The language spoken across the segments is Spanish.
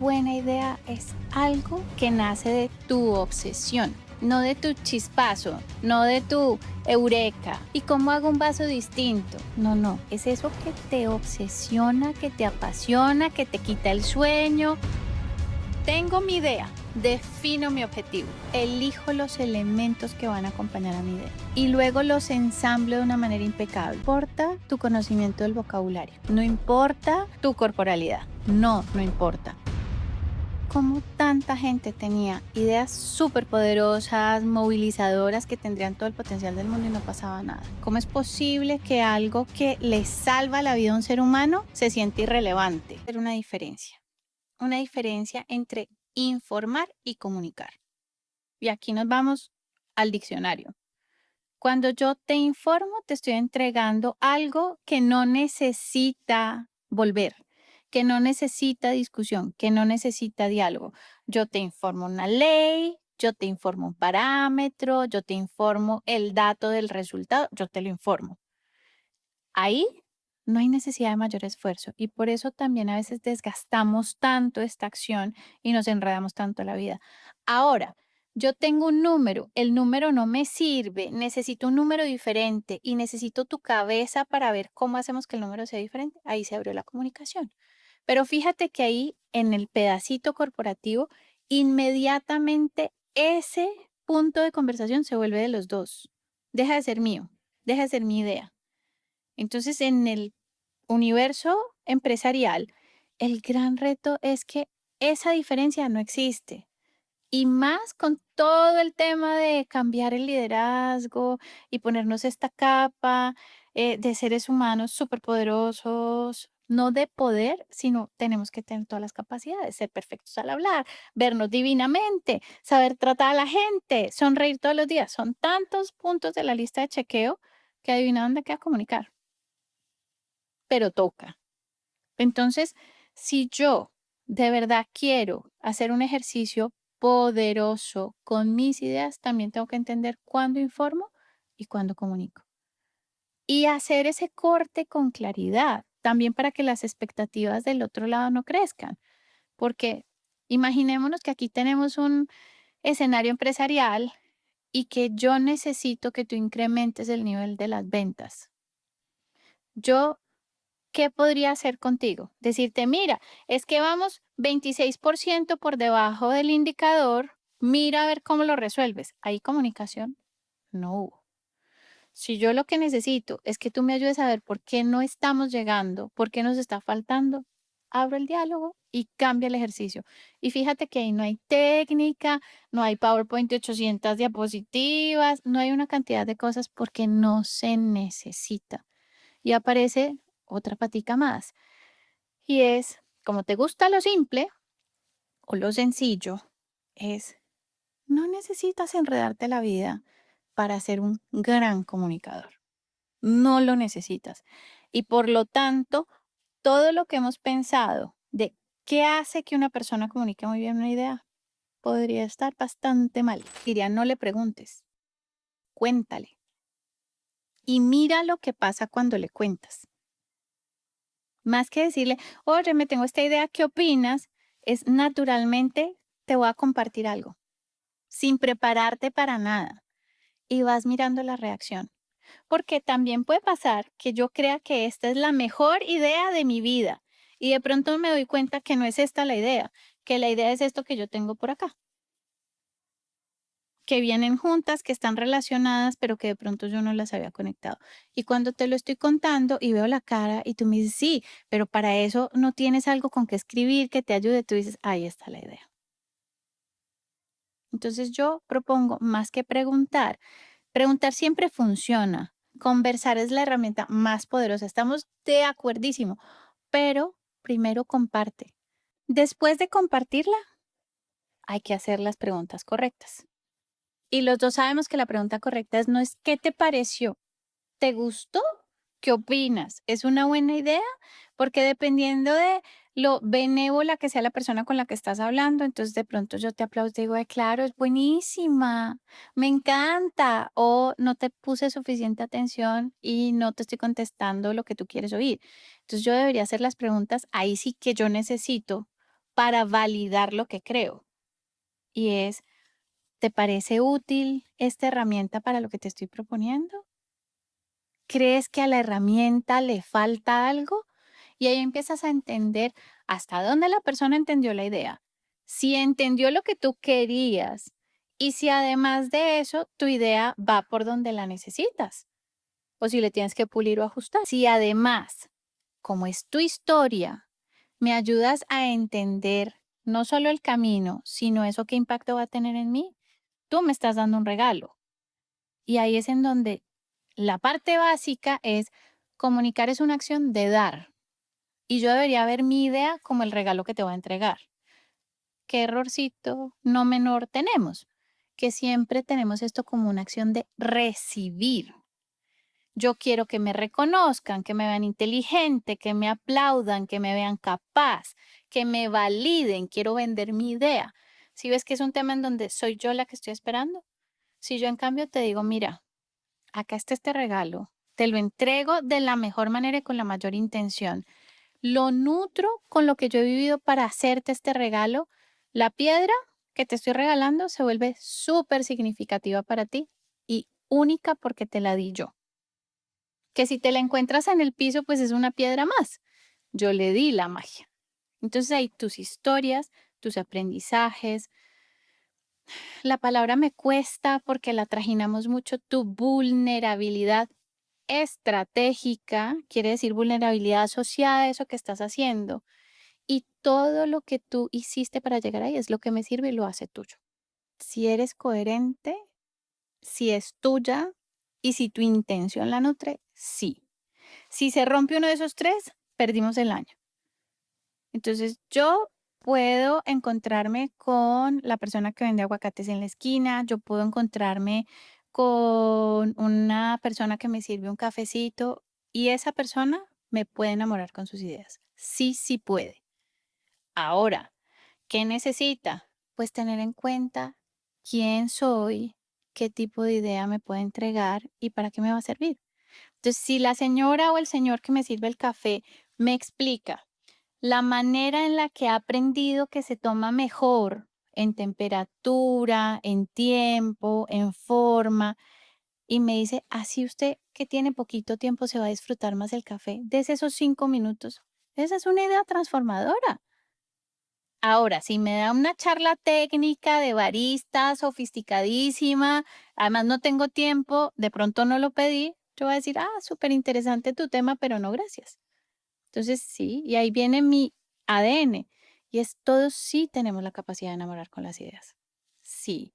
buena idea es algo que nace de tu obsesión, no de tu chispazo, no de tu eureka. ¿Y cómo hago un vaso distinto? No, no, es eso que te obsesiona, que te apasiona, que te quita el sueño. Tengo mi idea, defino mi objetivo, elijo los elementos que van a acompañar a mi idea y luego los ensamblo de una manera impecable. No importa tu conocimiento del vocabulario, no importa tu corporalidad, no importa. Cómo tanta gente tenía ideas súper poderosas, movilizadoras, que tendrían todo el potencial del mundo y no pasaba nada. ¿Cómo es posible que algo que le salva la vida a un ser humano se siente irrelevante? Hay una diferencia entre informar y comunicar. Y aquí nos vamos al diccionario. Cuando yo te informo, te estoy entregando algo que no necesita volver, que no necesita discusión, que no necesita diálogo. Yo te informo una ley, yo te informo un parámetro, yo te informo el dato del resultado, yo te lo informo. Ahí no hay necesidad de mayor esfuerzo y por eso también a veces desgastamos tanto esta acción y nos enredamos tanto la vida. Ahora, yo tengo un número, el número no me sirve, necesito un número diferente y necesito tu cabeza para ver cómo hacemos que el número sea diferente. Ahí se abrió la comunicación. Pero fíjate que ahí en el pedacito corporativo, inmediatamente ese punto de conversación se vuelve de los dos. Deja de ser mío, deja de ser mi idea. Entonces, en el universo empresarial, el gran reto es que esa diferencia no existe. Y más con todo el tema de cambiar el liderazgo y ponernos esta capa de seres humanos superpoderosos, no de poder, sino tenemos que tener todas las capacidades, ser perfectos al hablar, vernos divinamente, saber tratar a la gente, sonreír todos los días. Son tantos puntos de la lista de chequeo que adivina dónde queda comunicar, pero toca. Entonces, si yo de verdad quiero hacer un ejercicio poderoso con mis ideas, también tengo que entender cuándo informo y cuándo comunico. Y hacer ese corte con claridad, también para que las expectativas del otro lado no crezcan. Porque imaginémonos que aquí tenemos un escenario empresarial y que yo necesito que tú incrementes el nivel de las ventas. Yo ¿qué podría hacer contigo? Decirte, mira, es que vamos 26% por debajo del indicador, mira a ver cómo lo resuelves. ¿Hay comunicación? No hubo. Si yo lo que necesito es que tú me ayudes a ver por qué no estamos llegando, por qué nos está faltando, abro el diálogo y cambia el ejercicio. Y fíjate que ahí no hay técnica, no hay PowerPoint de 800 diapositivas, no hay una cantidad de cosas porque no se necesita. Y aparece otra patica más. Y es, como te gusta lo simple o lo sencillo, es, no necesitas enredarte la vida para ser un gran comunicador. No lo necesitas. Y por lo tanto, todo lo que hemos pensado de qué hace que una persona comunique muy bien una idea podría estar bastante mal. Diría, no le preguntes, cuéntale. Y mira lo que pasa cuando le cuentas. Más que decirle, oye, me tengo esta idea, ¿qué opinas? Es naturalmente, te voy a compartir algo, sin prepararte para nada. Y vas mirando la reacción. Porque también puede pasar que yo crea que esta es la mejor idea de mi vida. Y de pronto me doy cuenta que no es esta la idea, que la idea es esto que yo tengo por acá, que vienen juntas, que están relacionadas, pero que de pronto yo no las había conectado. Y cuando te lo estoy contando y veo la cara y tú me dices, sí, pero para eso no tienes algo con que escribir que te ayude, tú dices, ahí está la idea. Entonces yo propongo más que preguntar, preguntar siempre funciona. Conversar es la herramienta más poderosa. Estamos de acuerdísimo, pero primero comparte. Después de compartirla, hay que hacer las preguntas correctas. Y los dos sabemos que la pregunta correcta es no es ¿qué te pareció? ¿Te gustó? ¿Qué opinas? ¿Es una buena idea? Porque dependiendo de lo benévola que sea la persona con la que estás hablando, entonces de pronto yo te aplaudo y te digo, "Ay, claro, es buenísima, me encanta", o no te puse suficiente atención y no te estoy contestando lo que tú quieres oír. Entonces yo debería hacer las preguntas ahí sí que yo necesito para validar lo que creo. Y es, ¿te parece útil esta herramienta para lo que te estoy proponiendo? ¿Crees que a la herramienta le falta algo? Y ahí empiezas a entender hasta dónde la persona entendió la idea, si entendió lo que tú querías y si además de eso tu idea va por donde la necesitas o si le tienes que pulir o ajustar. Si además, como es tu historia, me ayudas a entender no solo el camino, sino eso qué impacto va a tener en mí, tú me estás dando un regalo. Y ahí es en donde la parte básica es comunicar es una acción de dar. Y yo debería ver mi idea como el regalo que te voy a entregar. ¿Qué errorcito no menor tenemos? Que siempre tenemos esto como una acción de recibir. Yo quiero que me reconozcan, que me vean inteligente, que me aplaudan, que me vean capaz, que me validen. Quiero vender mi idea. Si ves que es un tema en donde soy yo la que estoy esperando, si yo en cambio te digo, mira, acá está este regalo, te lo entrego de la mejor manera y con la mayor intención. Lo nutro con lo que yo he vivido para hacerte este regalo. La piedra que te estoy regalando se vuelve súper significativa para ti y única porque te la di yo. Que si te la encuentras en el piso, pues es una piedra más. Yo le di la magia. Entonces ahí tus historias, tus aprendizajes. La palabra me cuesta porque la trajinamos mucho. Tu vulnerabilidad estratégica, quiere decir vulnerabilidad asociada a eso que estás haciendo. Y todo lo que tú hiciste para llegar ahí es lo que me sirve y lo hace tuyo. Si eres coherente, si es tuya y si tu intención la nutre, sí. Si se rompe uno de esos tres, perdimos el año. Entonces yo puedo encontrarme con la persona que vende aguacates en la esquina, yo puedo encontrarme con una persona que me sirve un cafecito y esa persona me puede enamorar con sus ideas. Sí, sí puede. Ahora, ¿qué necesita? Pues tener en cuenta quién soy, qué tipo de idea me puede entregar y para qué me va a servir. Entonces, si la señora o el señor que me sirve el café me explica la manera en la que ha aprendido que se toma mejor en temperatura, en tiempo, en forma, y me dice, así usted que tiene poquito tiempo se va a disfrutar más el café, desde esos 5 minutos. Esa es una idea transformadora. Ahora, si me da una charla técnica de barista sofisticadísima, además no tengo tiempo, de pronto no lo pedí, yo voy a decir, súper interesante tu tema, pero no, gracias. Entonces, sí, y ahí viene mi ADN, y es todos sí tenemos la capacidad de enamorar con las ideas. Sí.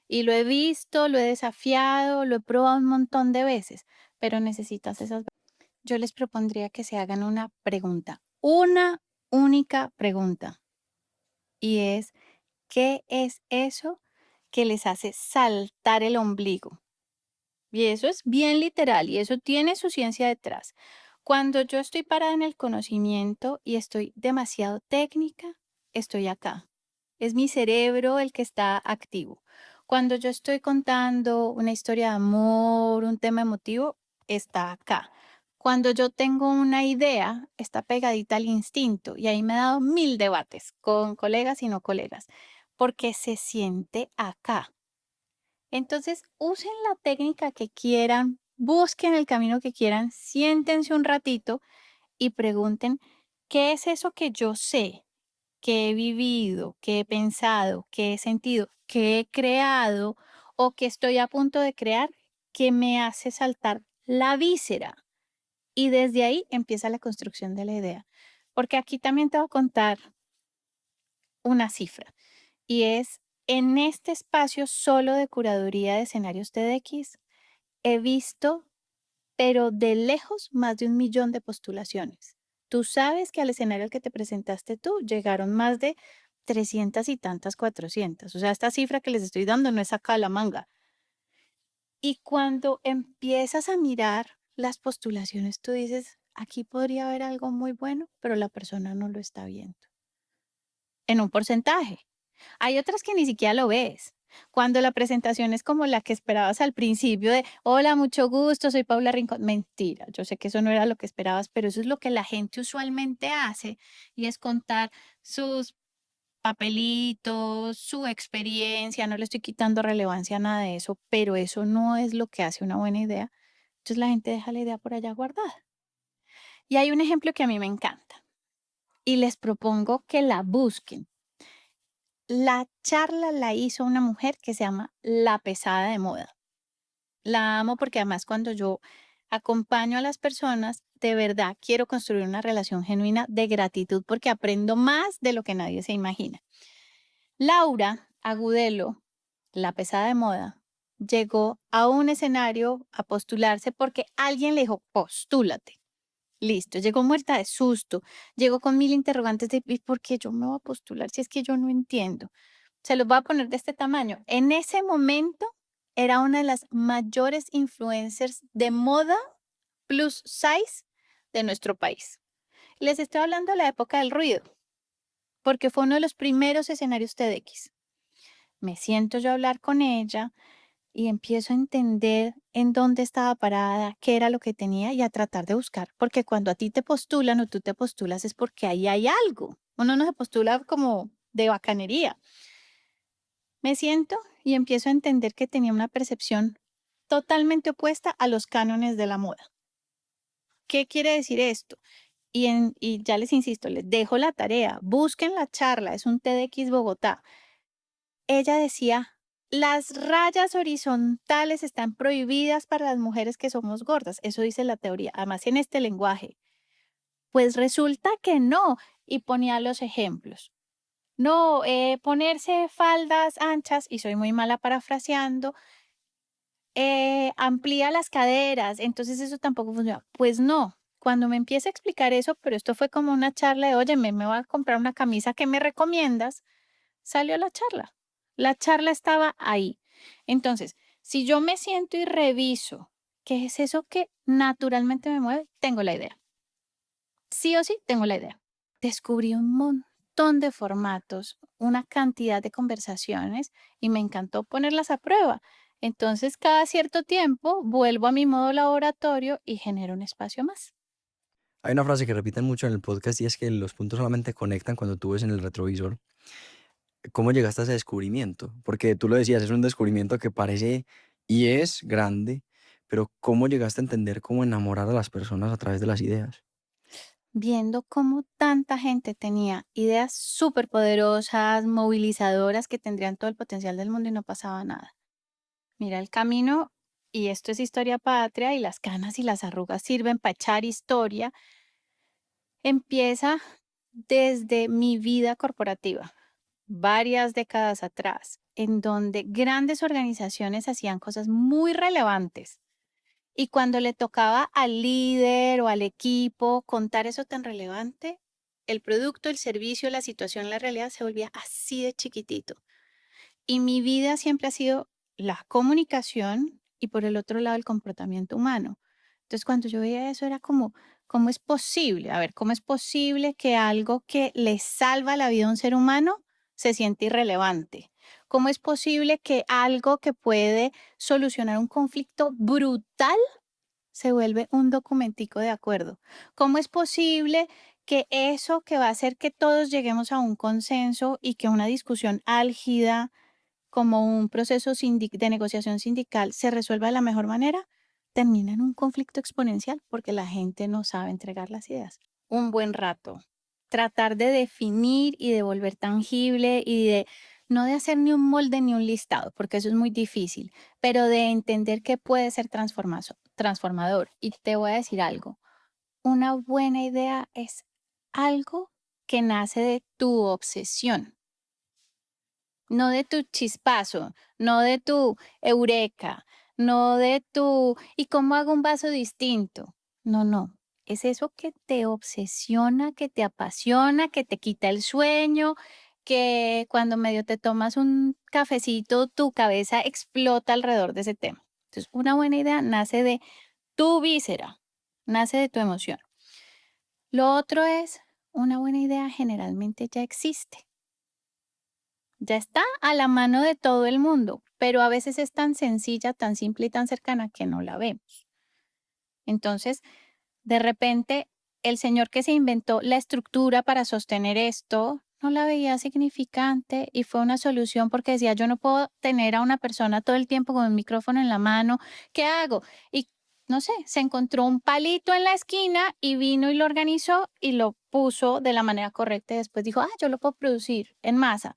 Y lo he visto, lo he desafiado, lo he probado un montón de veces, pero necesitas esas. Yo les propondría que se hagan una pregunta, una única pregunta, y es, ¿qué es eso que les hace saltar el ombligo? Y eso es bien literal y eso tiene su ciencia detrás. Cuando yo estoy parada en el conocimiento y estoy demasiado técnica, estoy acá. Es mi cerebro el que está activo. Cuando yo estoy contando una historia de amor, un tema emotivo, está acá. Cuando yo tengo una idea, está pegadita al instinto y ahí me he dado mil debates con colegas y no colegas, porque se siente acá. Entonces, usen la técnica que quieran, busquen el camino que quieran, siéntense un ratito y pregunten, ¿qué es eso que yo sé, que he vivido, que he pensado, que he sentido, que he creado o que estoy a punto de crear que me hace saltar la víscera? Y desde ahí empieza la construcción de la idea. Porque aquí también te voy a contar una cifra y es en este espacio solo de curaduría de escenarios TEDx he visto, pero de lejos, más de 1 millón de postulaciones. Tú sabes que al escenario al que te presentaste tú llegaron más de 300 y tantas, 400. O sea, esta cifra que les estoy dando no es acá la manga. Y cuando empiezas a mirar las postulaciones, tú dices, aquí podría haber algo muy bueno, pero la persona no lo está viendo. En un porcentaje. Hay otras que ni siquiera lo ves. Cuando la presentación es como la que esperabas al principio de, hola, mucho gusto, soy Paula Rincón. Mentira, yo sé que eso no era lo que esperabas, pero eso es lo que la gente usualmente hace y es contar sus papelitos, su experiencia, no le estoy quitando relevancia a nada de eso, pero eso no es lo que hace una buena idea. Entonces la gente deja la idea por allá guardada. Y hay un ejemplo que a mí me encanta y les propongo que la busquen. La charla la hizo una mujer que se llama La Pesada de Moda. La amo porque además cuando yo acompaño a las personas, de verdad quiero construir una relación genuina de gratitud porque aprendo más de lo que nadie se imagina. Laura Agudelo, la pesada de moda, llegó a un escenario a postularse porque alguien le dijo, postúlate. Listo, llegó muerta de susto, llegó con mil interrogantes de "¿Y por qué yo me voy a postular si es que yo no entiendo?". Se los voy a poner de este tamaño. En ese momento era una de las mayores influencers de moda plus size de nuestro país. Les estoy hablando de la época del ruido, porque fue uno de los primeros escenarios TEDx. Me siento yo a hablar con ella y empiezo a entender en dónde estaba parada, qué era lo que tenía y a tratar de buscar, porque cuando a ti te postulan o tú te postulas es porque ahí hay algo. Uno no se postula como de bacanería. Me siento y empiezo a entender que tenía una percepción totalmente opuesta a los cánones de la moda. ¿Qué quiere decir esto? Y ya les insisto, les dejo la tarea, busquen la charla, es un TEDx Bogotá. Ella decía, las rayas horizontales están prohibidas para las mujeres que somos gordas, eso dice la teoría, además en este lenguaje. Pues resulta que no, y ponía los ejemplos. No, ponerse faldas anchas, y soy muy mala parafraseando, amplía las caderas, entonces eso tampoco funciona. Pues no, cuando me empieza a explicar eso, pero esto fue como una charla de, oye, me voy a comprar una camisa, ¿qué me recomiendas? Salió la charla. La charla estaba ahí. Entonces, si yo me siento y reviso qué es eso que naturalmente me mueve, tengo la idea. Sí o sí, tengo la idea. Descubrí un montón de formatos, una cantidad de conversaciones y me encantó ponerlas a prueba. Entonces, cada cierto tiempo vuelvo a mi modo laboratorio y genero un espacio más. Hay una frase que repiten mucho en el podcast y es que los puntos solamente conectan cuando tú ves en el retrovisor. ¿Cómo llegaste a ese descubrimiento? Porque tú lo decías, es un descubrimiento que parece y es grande, pero ¿cómo llegaste a entender cómo enamorar a las personas a través de las ideas? Viendo cómo tanta gente tenía ideas súper poderosas, movilizadoras, que tendrían todo el potencial del mundo y no pasaba nada. Mira el camino, y esto es historia patria, y las canas y las arrugas sirven para echar historia. Empieza desde mi vida corporativa, varias décadas atrás, en donde grandes organizaciones hacían cosas muy relevantes. Y cuando le tocaba al líder o al equipo contar eso tan relevante, el producto, el servicio, la situación, la realidad se volvía así de chiquitito. Y mi vida siempre ha sido la comunicación y por el otro lado el comportamiento humano. Entonces, cuando yo veía eso era como, ¿cómo es posible? A ver, ¿cómo es posible que algo que le salva la vida a un ser humano se siente irrelevante? ¿Cómo es posible que algo que puede solucionar un conflicto brutal se vuelve un documentico de acuerdo? ¿Cómo es posible que eso que va a hacer que todos lleguemos a un consenso y que una discusión álgida como un proceso de negociación sindical se resuelva de la mejor manera, termina en un conflicto exponencial porque la gente no sabe entregar las ideas? Un buen rato. Tratar de definir y de volver tangible y de no de hacer ni un molde ni un listado, porque eso es muy difícil, pero de entender que puede ser transformador. Y te voy a decir algo, una buena idea es algo que nace de tu obsesión, no de tu chispazo, no de tu eureka, no de tu ¿y cómo hago un vaso distinto? No, no. Es eso que te obsesiona, que te apasiona, que te quita el sueño, que cuando medio te tomas un cafecito, tu cabeza explota alrededor de ese tema. Entonces, una buena idea nace de tu víscera, nace de tu emoción. Lo otro es, una buena idea generalmente ya existe. Ya está a la mano de todo el mundo, pero a veces es tan sencilla, tan simple y tan cercana que no la vemos. Entonces, de repente, el señor que se inventó la estructura para sostener esto no la veía significante y fue una solución porque decía, yo no puedo tener a una persona todo el tiempo con un micrófono en la mano, ¿qué hago? Y no sé, se encontró un palito en la esquina y vino y lo organizó y lo puso de la manera correcta y después dijo, yo lo puedo producir en masa.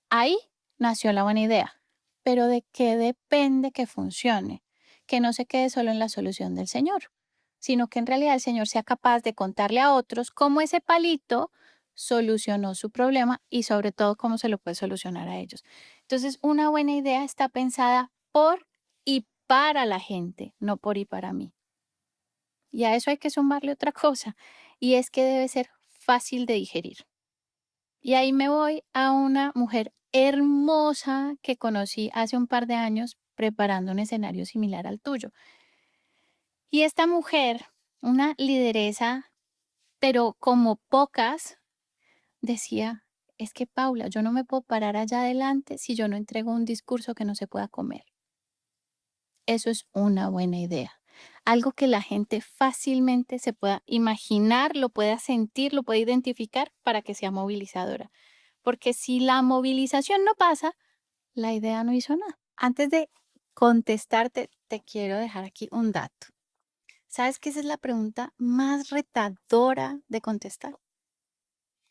Ahí nació la buena idea. Pero ¿de qué depende que funcione? Que no se quede solo en la solución del Señor, sino que en realidad el Señor sea capaz de contarle a otros cómo ese palito solucionó su problema y sobre todo cómo se lo puede solucionar a ellos. Entonces, una buena idea está pensada por y para la gente, no por y para mí. Y a eso hay que sumarle otra cosa, y es que debe ser fácil de digerir. Y ahí me voy a una mujer hermosa que conocí hace un par de años preparando un escenario similar al tuyo. Y esta mujer, una lideresa, pero como pocas, decía, es que Paula, yo no me puedo parar allá adelante si yo no entrego un discurso que no se pueda comer. Eso es una buena idea. Algo que la gente fácilmente se pueda imaginar, lo pueda sentir, lo pueda identificar para que sea movilizadora. Porque si la movilización no pasa, la idea no hizo nada. Antes de contestarte, te quiero dejar aquí un dato. ¿Sabes que esa es la pregunta más retadora de contestar?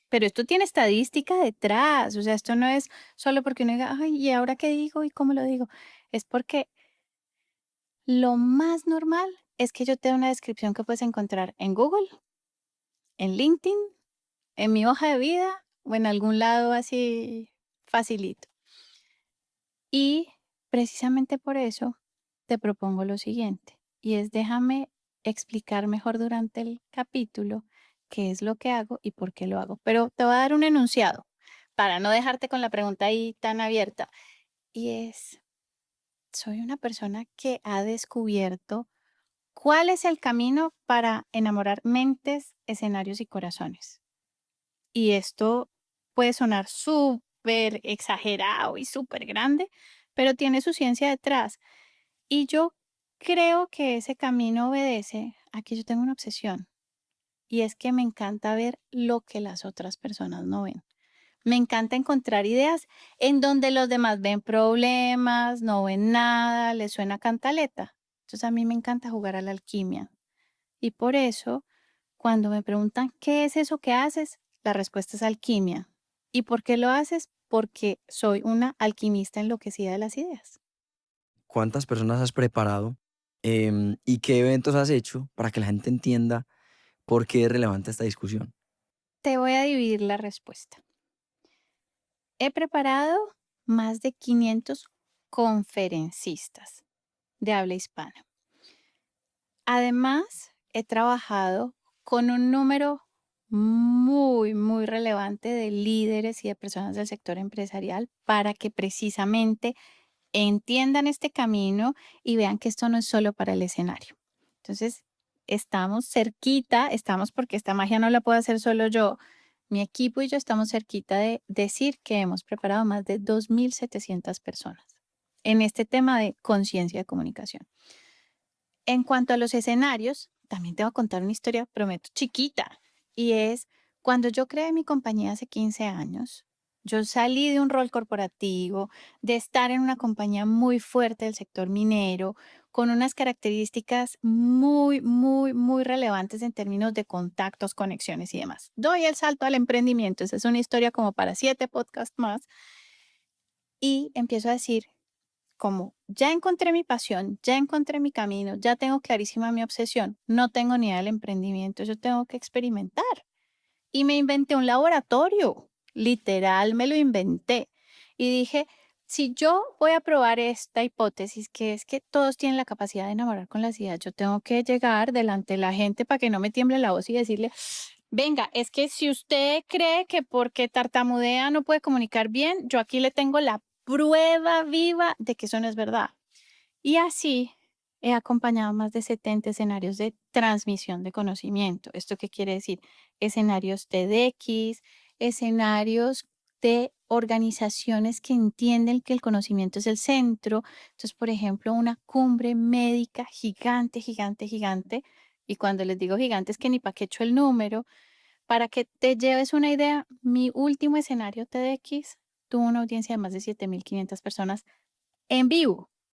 Pero esto tiene estadística detrás, o sea, esto no es solo porque uno diga, ay, ¿y ahora qué digo y cómo lo digo? Es porque lo más normal es que yo te dé una descripción que puedes encontrar en Google, en LinkedIn, en mi hoja de vida o en algún lado así facilito. Y precisamente por eso te propongo lo siguiente, y es déjame explicar mejor durante el capítulo qué es lo que hago y por qué lo hago. Pero te voy a dar un enunciado para no dejarte con la pregunta ahí tan abierta. Y es, soy una persona que ha descubierto cuál es el camino para enamorar mentes, escenarios y corazones. Y esto puede sonar súper exagerado y súper grande, pero tiene su ciencia detrás. Y yo creo que ese camino obedece a que yo tengo una obsesión. Y es que me encanta ver lo que las otras personas no ven. Me encanta encontrar ideas en donde los demás ven problemas, no ven nada, les suena cantaleta. Entonces a mí me encanta jugar a la alquimia. Y por eso, cuando me preguntan, ¿qué es eso que haces? La respuesta es alquimia. ¿Y por qué lo haces? Porque soy una alquimista enloquecida de las ideas. ¿Cuántas personas has preparado y qué eventos has hecho para que la gente entienda por qué es relevante esta discusión? Te voy a dividir la respuesta. He preparado más de 500 conferencistas de habla hispana. Además, he trabajado con un número muy relevante de líderes y de personas del sector empresarial para que precisamente entiendan este camino y vean que esto no es solo para el escenario. Entonces, estamos cerquita, estamos porque esta magia no la puedo hacer solo yo. Mi equipo y yo estamos cerquita de decir que hemos preparado más de 2.700 personas en este tema de conciencia de comunicación. En cuanto a los escenarios, también te voy a contar una historia, prometo, chiquita. Y es, cuando yo creé mi compañía hace 15 años, yo salí de un rol corporativo, de estar en una compañía muy fuerte del sector minero, con unas características muy relevantes en términos de contactos, conexiones y demás. Doy el salto al emprendimiento. Esa es una historia como para 7 podcasts más. Y empiezo a decir, como ya encontré mi pasión, ya encontré mi camino, ya tengo clarísima mi obsesión, no tengo ni idea del emprendimiento, yo tengo que experimentar. Y me inventé un laboratorio, literal me lo inventé. Y dije, si yo voy a probar esta hipótesis, que es que todos tienen la capacidad de enamorar con las ideas, yo tengo que llegar delante de la gente para que no me tiemble la voz y decirle, venga, es que si usted cree que porque tartamudea no puede comunicar bien, yo aquí le tengo la prueba viva de que eso no es verdad. Y así he acompañado más de 70 escenarios de transmisión de conocimiento. ¿Esto qué quiere decir? Escenarios TEDx, escenarios de organizaciones que entienden que el conocimiento es el centro. Entonces, por ejemplo, una cumbre médica gigante. Y cuando les digo gigante es que ni pa' qué echo el número, Para que te lleves una idea, mi último escenario TEDx tuvo una audiencia de más de 7.500 personas en vivo.